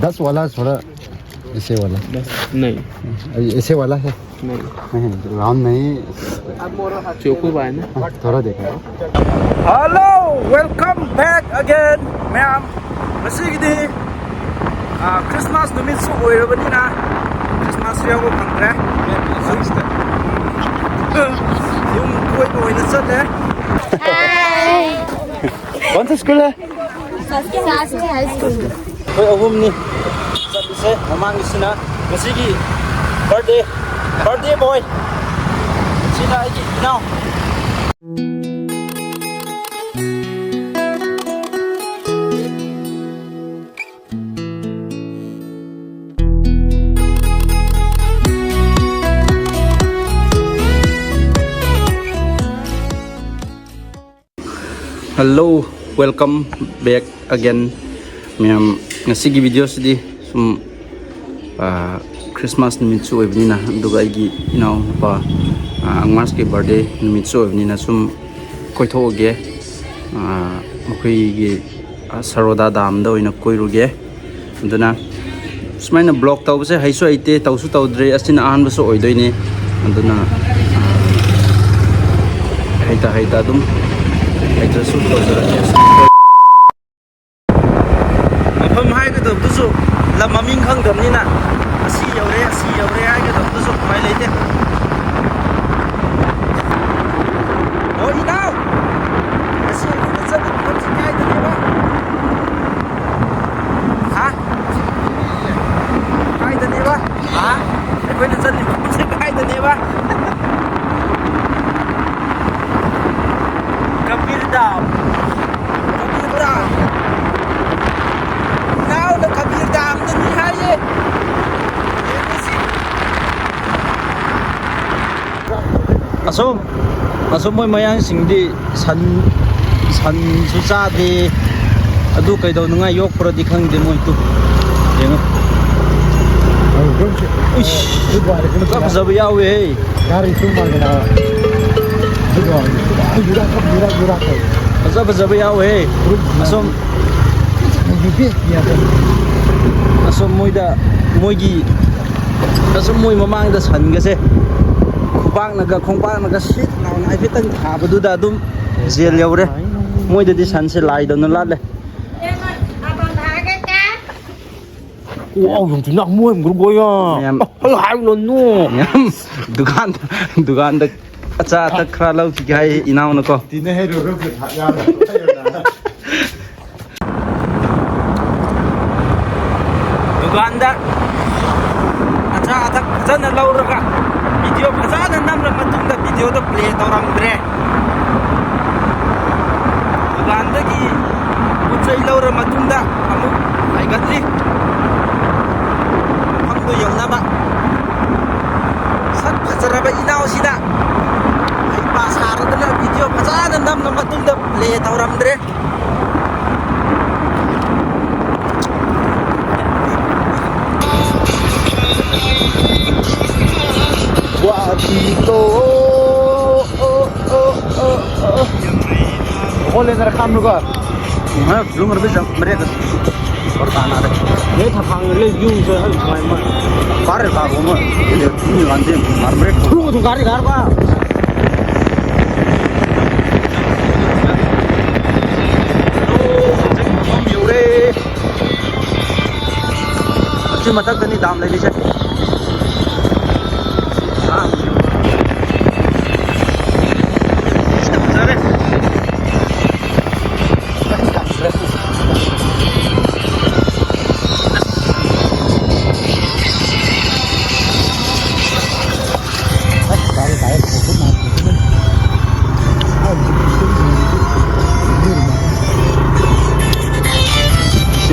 10 वाला थोड़ा ऐसे वाला नहीं, ऐसे वाला है नहीं राउंड नहीं चोको बाय ना थोड़ा देखो Hello, welcome back again, ma'am. Masigi Christmas numit su oirabani na Christmas yago pangre. Yung koi ko ina chatle. Hi. कौन सा स्कूल है Saski High School. Koi ahum ni chatle mamang isina masigi birthday boy. Sina iki now. Hello, welcome back again. Ma'am, ngasigi video sidi sum Christmas numit su oibnina duga igi inaw pa angmas ke birthday numit su oibnina sum koithoge mokoi gi Saroda dam da oina koiruge aduna sumaina blog tawse haisu aite tawsu tawdre asina ahanba su oidoini aduna haita dum aita su tawzara mapham hai ka dabdusu la maming khang damnina asi yaure hai ka dabdusu mai leite oi now asi sa kai da ba ha kai da ba ha koi na chani kai da ba Eramdam. Now the Eramdam the nihaye. Asom moi mayang singdi san su cha de adu kaido nunga yok pro di khang de moi tu yengo uish ka zabu yawe hey gari tu mar gana Fazaba yawe hey asom moi mamang da san ga se khupang naga sit naw nai fitang thabadu da dum zel yaure moi da di san se lai da no la le wow yung tinak mo em gro ya hai lon no dukan da acha ta khra lau ki hai inaw na ko tine he ro ke tha ya dukan da acha ta jana lau ra ka video phajana nam ra matung da video da play tawram dre dukan da ki uchai lau ra matung da amu ai gatli phang do yong na ba sak phajara ba inaw sida Saroda video phajana nam na matung da play tawram dre Wahito Ole na rakam luga ha lumar bisa mereka pertana ada ne thakang le yung se hai mai ma kare ka goma ini lande mar mereka tu gari gar ba Cuma tak tadi dam lagi je.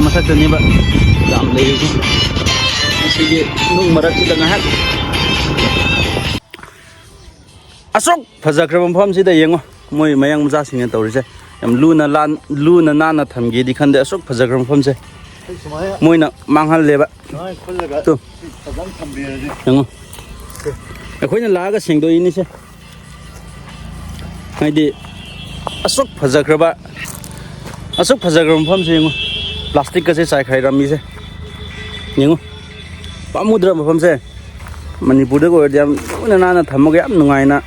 Masa tadi ba dam lagi je. Sige nung marat sida ngahat asok phajakra mpham sida yengo moi mayang maja singna tawrise yam luna nana thamge di khande asok phajakra mpham se moina manghal leba tu yengo akhoi na laga singdo ini se haidi asok phajakra mpham se yengo plastic ka se sai khai rami se Những pamutra mapham se Manipur da ko yam na na thamga yam nungai na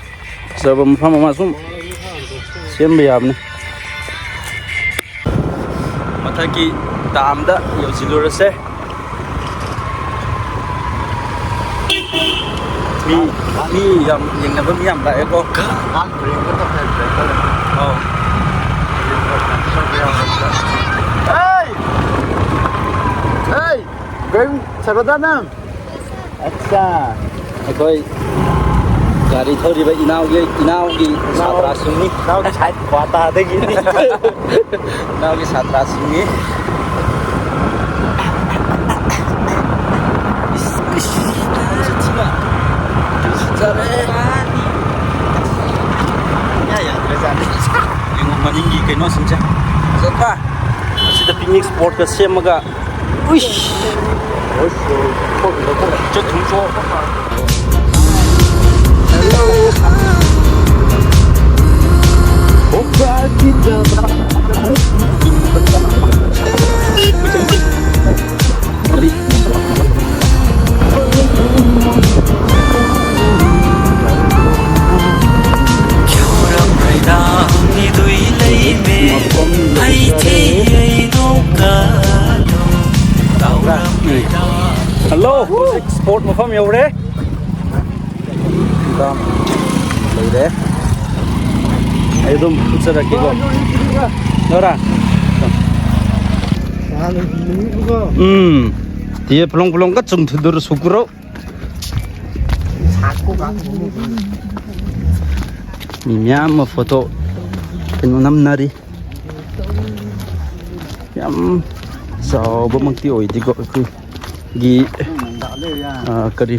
sab mapham ma sum semba yam ne mathaki dam da yosilur se mi yam yeng na bam yam la ko Hey, going Saroda nam. Acha. Tôi gari thori ba inau gi satra singni Now the side kwata de gini. inau gi satra singni Maningi kaino simcha sapa asida picnic spot ka semaga uish 저 동조 Hello, sport mapham yore. Engtham. Leite. Aidum putsara ki go. Nora. Dia pelong-pelong ka chung thudur sukuro. Mimyam photo penonam nari. Yam sao bamangti oi di go ku. Gi kari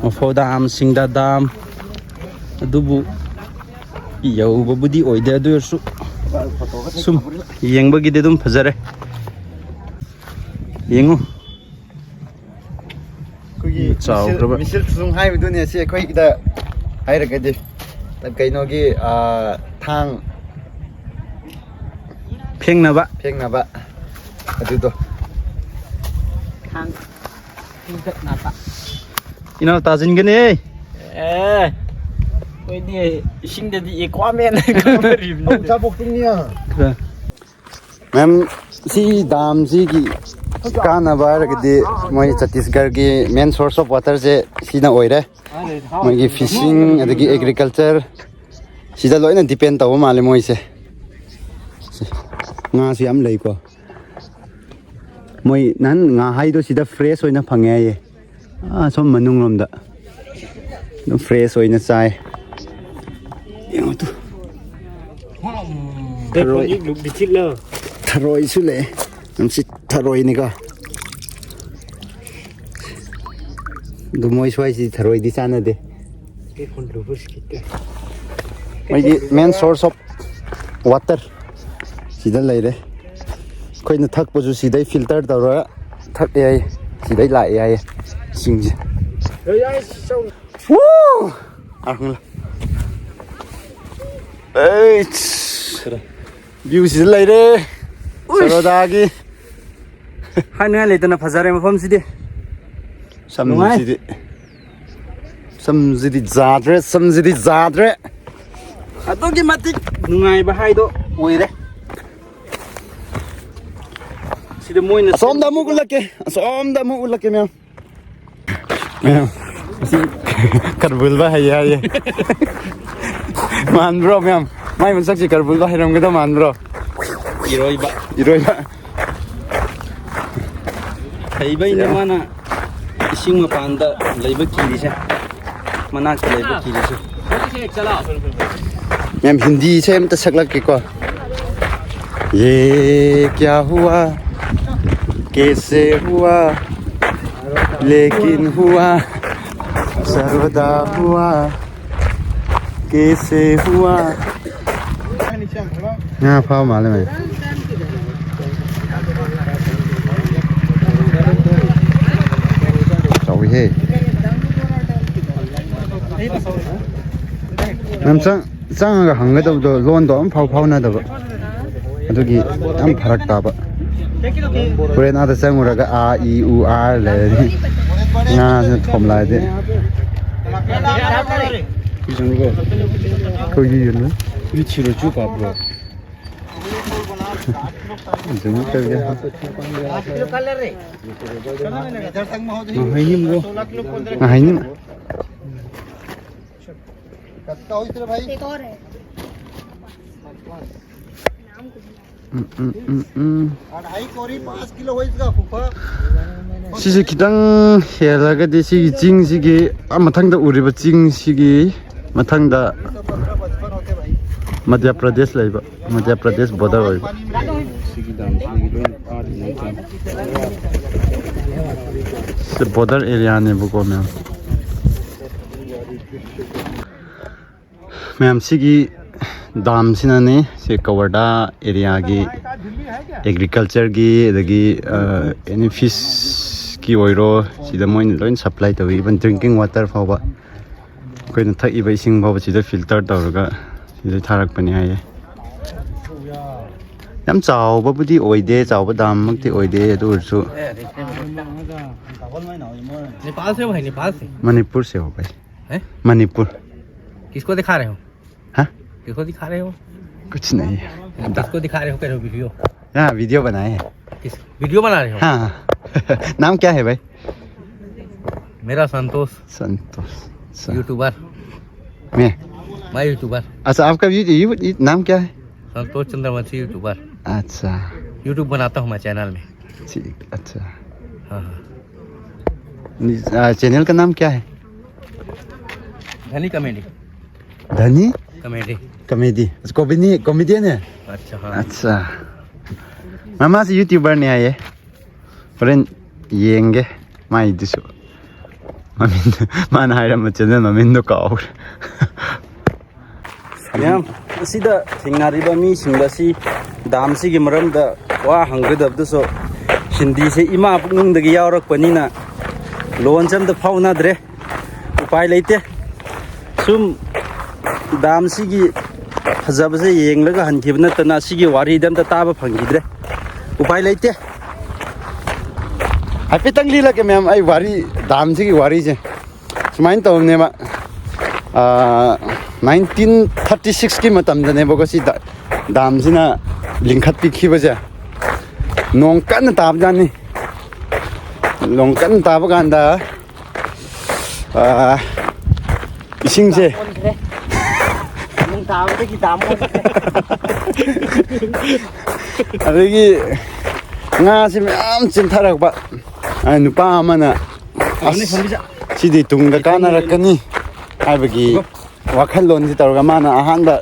mafodam singda dam adubu yau babudi oide adu su sum yengbagi de dum phajare yengu Kugi chao graba misil sung hai du ne se khoi da hai ra gadi ta kaino gi thang phengna ba adu do ina tajin gane oi di sing da di aquaman ka rim cha bok ting nia ma'am si dam si gi kana ba ra gadi moi Chattisgarh gi main source of water je sina oire moi gi fishing adagi agriculture sida loina depend taw male moi se nga si am lei ko moi nan nga hai do sida fresh oina phange ye som manung rom da no fresh oina chai yengo tu tharoi luk di chik lo tharoi su le nam si tharoi ni ka do moi swai si tharoi di chana de ke kon lu bus kite moi gi main source of water sida lai re koina thak pa ju sidai filter tawra thak ai sidai lai ai sing ji woo arhung la ei view sid lai re Saroda gi haina leite na phajare mapham sidi samjidi zadre adogi matik nungai ba hai do oire sida moina somda mu ulake ma'am si karbul ba hai hai man bro ma'am mai man sakchi karbul ba hiram gada man bro iroi ba thaibai ne mana ising mapanda leiba kiri se manak leiba kiri se ma'am hindi se am ta saklak ke ko ye kya hua कैसे हुआ लेकिन हुआ Saroda हुआ कैसे हुआ यहाँ पाओ मालूम है चौड़ी है मैम चंगा हंगदबदो लोन दो फाव फाव नदब अदुगी याम फरक ताब Horen ada changuraga a I u r le nga se thomlai de ko yi yun wi chiro chu ka bro jung ka ya hainin एक और है 시시 기당 해라가 되시 징시기 마탕다 우리바 징시기 마탕다 मध्य प्रदेश लाइबा मध्य प्रदेश बॉर्डर होइबा से बॉर्डर एरिया ने बुको मैम सिगी दाम सिनाने से कवर्डा एरिया की एग्रीकल्चर की दगी एनी फिश की ओइरो सिदा मोइन लोइन सप्लाई तवी इवन ड्रिंकिंग वाटर फावबा कोइन थक इबा इसिंग फावबा सिदा फिल्टर तौरगा सिदा थारकपनि हाये याम चावबाबुदी ओइदे चावबा दाम मक्ति ओइदे अदुरसु नेपाल से हो भाई नेपाल से मणिपुर से हो भाई हैं मणिपुर किसको दिखा रहे हो हाँ किसको दिखा रहे हो कुछ नहीं किसको दिखा रहे हो कह रहे हो वीडियो हाँ वीडियो बनाए हैं किस वीडियो बना रहे हो हाँ नाम क्या है भाई मेरा संतोष संतोष यूट्यूबर मैं यूट्यूबर अच्छा आपका नाम क्या है संतोष चंद्रवंशी यूट्यूबर अच्छा यूट्यूब बनाता हूँ मैं चैनल में ठीक अच्छा हाँ हाँ चैनल का नाम क्या है धनी कॉमेडी धनी कॉमेडी कॉमेडी कॉमेडियन है अच्छा हाँ अच्छा मामा से यूट्यूबर ने आए फ्रेंड येंगे माई दिसो ममिन मान हायरम चैनल ममिन दो काउ मैम असिदा थिंगनारिबा मी सिंगसी दाम सिगी मरमदा वा हंगदबदसो हिंदी से इमा पुंगदगी यावरकपनिना लोन चमदा फाउनाद्रे उपाय लेते सुम दाम सिगी फजबसे येंगलगा हनखिब नतना सिगी वारीदमता ताबा फंगिद्रे उपाय लेते हाइफेटंग लीलके मैम आई वारी दाम सिगी वारी जे सुमाइन तौनेबा 1936 की मतमदनेबको सि दामसिना लिंखत पिखिबजे नोंग कन्न ताबजानी नोंग कन्न ताबगांदा इसिंगसे अदगी ngaasi मैम चिंथारकबा नुपा अमना सिदी तुंगदा कानारकनी हाइबगी वाखल लोन से तौरगा माना अहानबा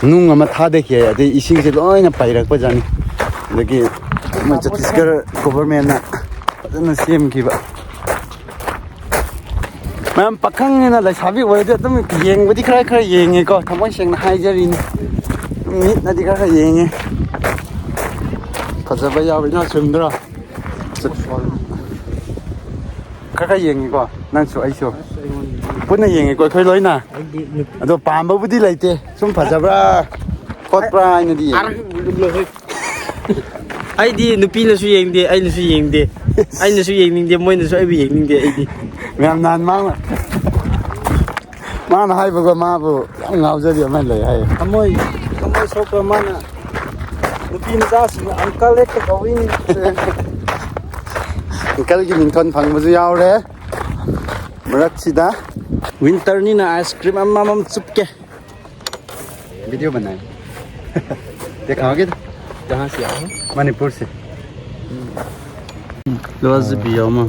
नुंग अमा थादेखे अदे इसिंग से लोइना पाइरकबा जानी अदगी म छत्तीसगढ़ गवर्नमेंट ना फजना सेमखिबा मैम पखंग ना लसाबी ओइदे तुम येंगबदी खरा खरा येंगे को थमोय सेंगना हाइजरिनी मिट नदी खरा येंगे फजबा यावइना सुंदरा खरा येंगे को नंसु आइसो पुनः येंगे को खै लोइना अदो पामबबुदी लेते सुम फजबरा खोटब्रा आइनदी आइदी नुपीनसु येंगदे आइनसु येंगदे आइनसु येंगनिंगदे मोइनसु आइबि येंगनिंगदे आइदी मैम नान मान हाइबगो माबु याम गाउजदि अमा ले हाय कमोय सोको माना नुपी मजास अंकल एक कविनी अंकल की मिंथन फंगबजु यावरे मरक्सिदा विंटर नी ना आइसक्रीम अम्मा चुपके वीडियो बनाए दिखाओगे कहाँ से आए मणिपुर से लोज बियामा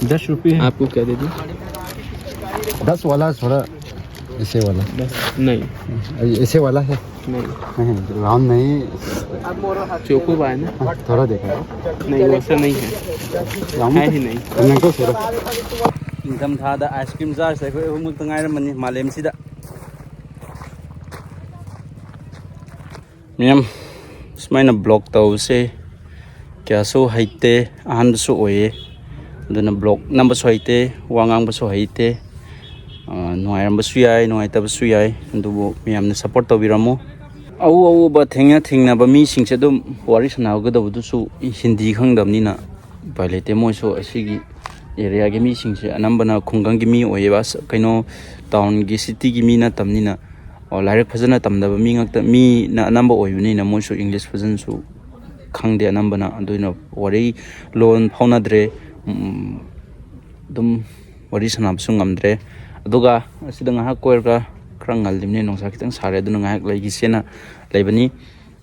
10 रुपये आपको क्या दे दूँ 10 वाला थोड़ा ऐसे वाला नहीं ऐसे वाला है नहीं राउंड नहीं चोको बाय ना थोड़ा देखा नहीं वैसा नहीं है ही नहीं नंको थोड़ा engtham thada icecream jar sai khoi humuk tangai ramani malem sida miyam smaina block taw se kya so haite ahan so oye aduna block number so haite wangang ba so haite noyam ba su yai noi tab su yai ndubu miyam ne support tawbiramo au ba thengna ba mi sing se dum wari sanau ga du su hindi khangdamni na pailete moi so asigi area gi mi sing se anambana khunggang gi mi oiba kaino town gi city gi mi na tamni na lairek phajana tamda ba mi ngakta mi na anamba oibni na moi so english phajan su khangde anambana aduina wari lon phauna dre dum wari sanam su ngamdre aduga asida nga koirga krangal dimne nongsa kitang sare aduna nga lagi sena laibani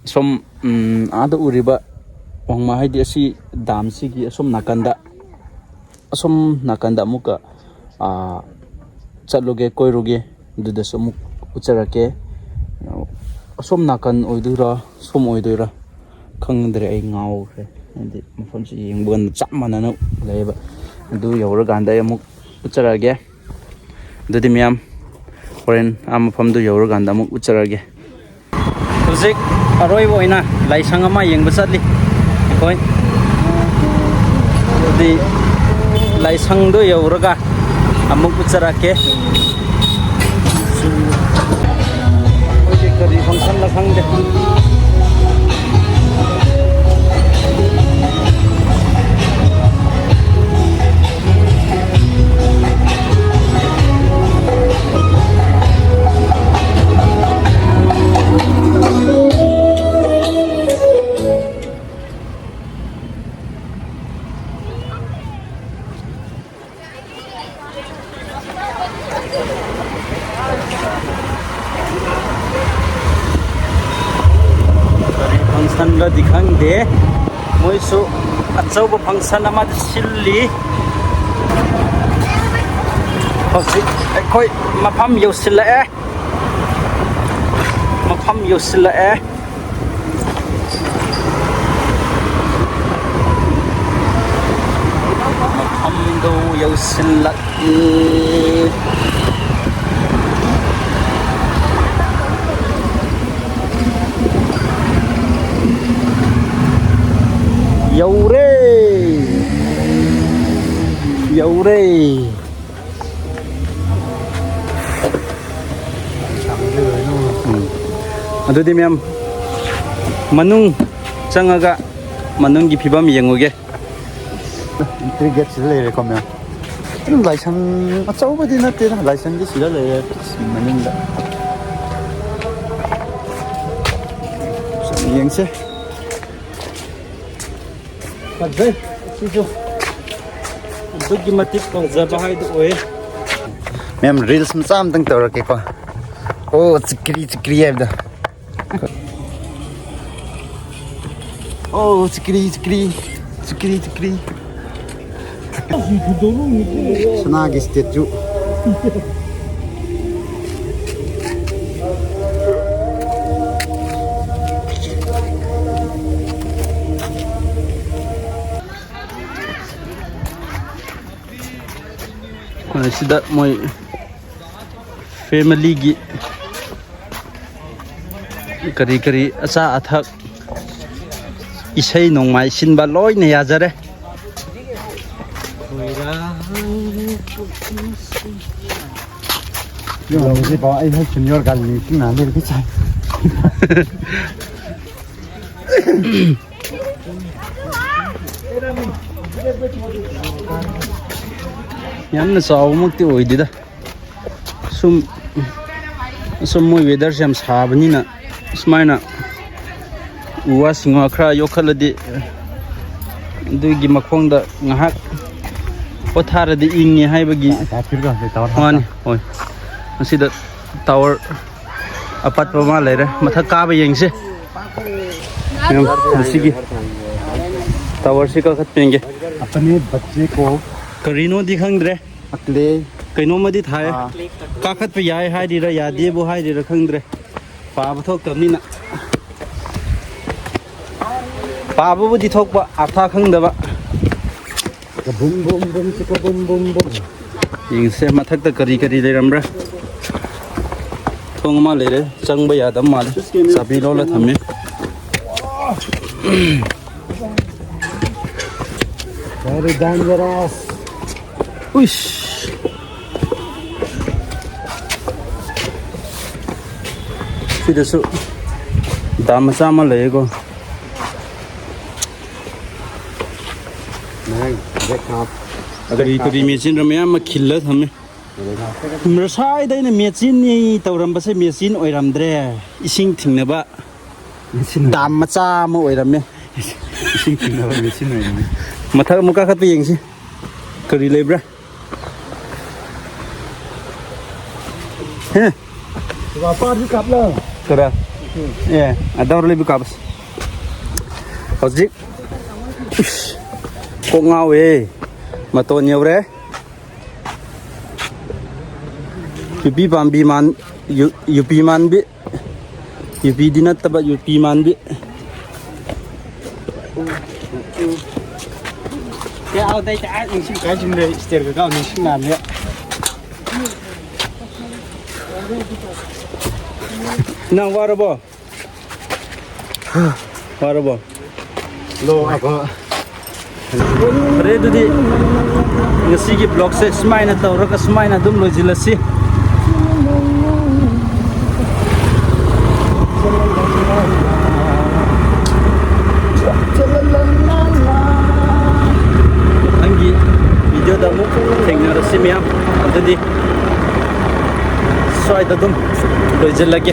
som ada uriba wangma haidi asi dam sigi asom nakanda muka chatloge koiruge duda somuk ucharake asom nakan oidura som oidura khangdre ai ngau re andi mafam si yengban chap manana laiba adu yawra ganda amuk ucharage dudi miam horen amafam du yawra ganda amuk ucharage hujik aroi boina laisang ama yengba chatli koi di laisang do yawra amuk ucharake oje kari function la khangde function dikhang de moi su achau ba function ama silli hosi koi mapham yosila mapham do yosila Yaure adudi mem manung changaga manung gi phibam yenguge Cricket sila kami. Yung license achau ba din natin license di sila le maning da. So yang se. Padre, sijo. Dugi matik pang zabahai do oe. Mem reels macam tang tor ke ko. Oh, cikri abda. Oh, cikri. Senagi statue. sida moi family gi kari acha athak isai nongmai sinba loina yajare Yo, si ba ai hai senior gal ni na le ki chai. yamna sawmukti oidida sum moi weather jam sabani na smaina uwa singwa khra yokhaladi dugi makhongda ngahak potharadi ingi haibagi hon hoi asida tower apat pama lere mathak ka ba yengse asigi tower se ka khat penge अपने बच्चे को karino dikhangdre अकेले kaino madi thai ka khat pe yai hai dira yadi bu hai dira khangdre pa ba thok tamni na pa bu di thok ba atha khangda ba boom boom boom Chico boom boom boom yingse mathak ta kari leiramra thong ma lere changba yadam mal sabi lo la thamme very dangerous uish sidasu dam ꯃꯆꯥ ꯑꯃ ꯂꯩꯌꯦꯀꯣ ꯀꯔꯤ ꯃꯦꯆꯤꯟꯔ ꯃꯌꯥꯝ ꯑꯃ ꯈꯤꯜꯂ ꯊꯝꯃꯦ ꯉꯁꯥꯏꯗ ꯑꯩꯅ ꯃꯦꯆꯤꯟꯅꯤ ꯇꯧꯔꯝꯕꯁꯦ machine ꯑꯣꯏꯔꯝꯗ꯭ꯔꯦ ꯏꯁꯤꯡ ꯊꯤꯡꯅꯕ ꯗꯥꯝ ꯃꯆꯥ ꯑꯃ ꯑꯣꯏꯔꯝꯃꯦ ꯏꯁꯤꯡ ꯊꯤꯡꯅꯕ ꯃꯦꯆꯤꯟ ꯑꯣꯏꯔꯝꯃꯦ ꯃꯊꯛ ꯑꯃꯨꯛ ꯀꯥꯈꯠꯄ ꯌꯦꯡꯁꯤ ꯀꯔꯤ ꯂꯩꯕ꯭ꯔꯥ ꯍꯦ ꯀꯔ ꯑꯦ ꯑꯗꯥꯎꯔ ꯂꯩꯕ ꯀꯥꯕꯁ ꯍꯧꯖꯤꯛ ꯀꯣꯛ ꯉꯥꯎꯋꯦ ꯃꯇꯣꯟ ꯌꯧꯔꯦ ꯌꯨꯄꯤ ꯄꯥꯝꯕꯤ ꯌꯨꯄꯤ ꯃꯥꯟꯕꯤ ꯌꯨꯄꯤꯗꯤ ꯅꯠꯇꯕ ꯌꯨꯄꯤ ꯃꯥꯟꯕꯤ ꯅꯪ ꯋꯥꯔꯕꯣ ꯋꯥꯔꯕꯣ ꯐꯔꯦ ꯑꯗꯨꯗꯤ ꯉꯁꯤꯒꯤ ꯕ꯭ꯂꯣꯒꯁꯦ ꯁꯨꯃꯥꯏꯅ ꯇꯧꯔꯒ ꯁꯨꯃꯥꯏꯅ ꯑꯗꯨꯝ ꯂꯣꯏꯁꯤꯜꯂꯁꯤ ꯃꯊꯪꯒꯤ ꯚꯤꯗꯤꯑꯣꯗ ꯑꯃꯨꯛ ꯊꯦꯡꯅꯔꯁꯤ ꯃꯌꯥꯝ ꯑꯗꯨꯗꯤ ꯁ꯭ꯋꯥꯏꯗ ꯑꯗꯨꯝ ꯂꯣꯏꯁꯤꯜꯂꯒꯦ